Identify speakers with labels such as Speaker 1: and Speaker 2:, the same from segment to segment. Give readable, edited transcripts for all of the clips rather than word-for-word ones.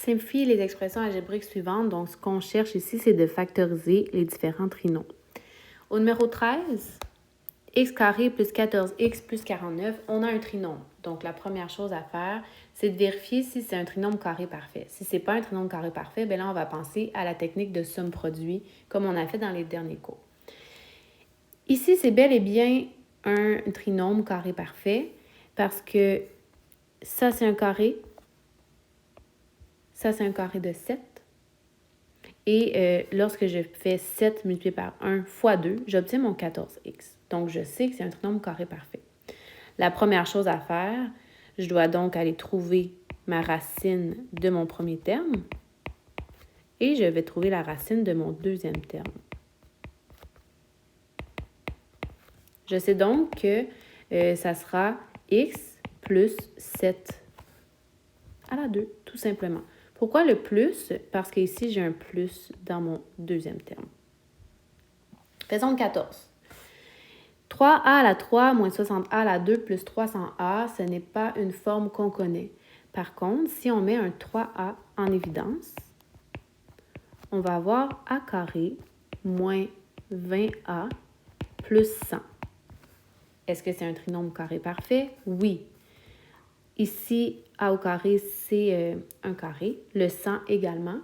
Speaker 1: simplifier les expressions algébriques suivantes. Donc, ce qu'on cherche ici, c'est de factoriser les différents trinômes. Au numéro 13, x carré plus 14x plus 49, on a un trinôme. Donc, la première chose à faire, c'est de vérifier si c'est un trinôme carré parfait. Si ce n'est pas un trinôme carré parfait, bien là, on va penser à la technique de somme-produit, comme on a fait dans les derniers cours. Ici, c'est bel et bien un trinôme carré parfait, parce que ça, c'est un carré. Ça, c'est un carré de 7. Et lorsque je fais 7 multiplié par 1 fois 2, j'obtiens mon 14x. Donc, je sais que c'est un trinôme carré parfait. La première chose à faire, je dois donc aller trouver ma racine de mon premier terme et je vais trouver la racine de mon deuxième terme. Je sais donc que ça sera x plus 7 à la 2, tout simplement. Pourquoi le plus? Parce qu'ici, j'ai un plus dans mon deuxième terme. Faisons le 14. 3a à la 3 moins 60a à la 2 plus 300a, ce n'est pas une forme qu'on connaît. Par contre, si on met un 3a en évidence, on va avoir a carré moins 20a plus 100. Est-ce que c'est un trinôme carré parfait? Oui. Ici, a au carré, c'est un carré, le 100 également.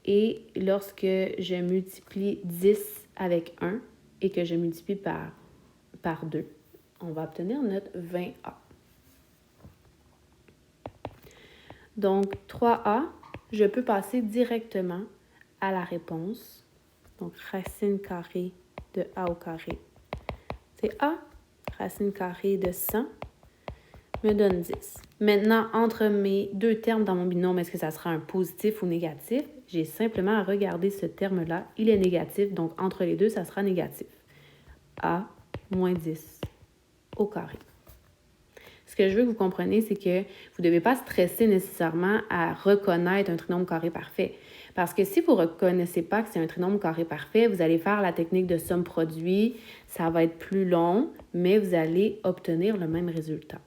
Speaker 1: Et lorsque je multiplie 10 avec 1 et que je multiplie par 2, on va obtenir notre 20a. Donc, 3a, je peux passer directement à la réponse. Donc, racine carrée de a au carré, c'est a. Racine carrée de 100 me donne 10. Maintenant, entre mes deux termes dans mon binôme, est-ce que ça sera un positif ou négatif? J'ai simplement à regarder ce terme-là. Il est négatif, donc entre les deux, ça sera négatif. A moins 10 au carré. Ce que je veux que vous compreniez, c'est que vous ne devez pas stresser nécessairement à reconnaître un trinôme carré parfait. Parce que si vous ne reconnaissez pas que c'est un trinôme carré parfait, vous allez faire la technique de somme-produit, ça va être plus long, mais vous allez obtenir le même résultat.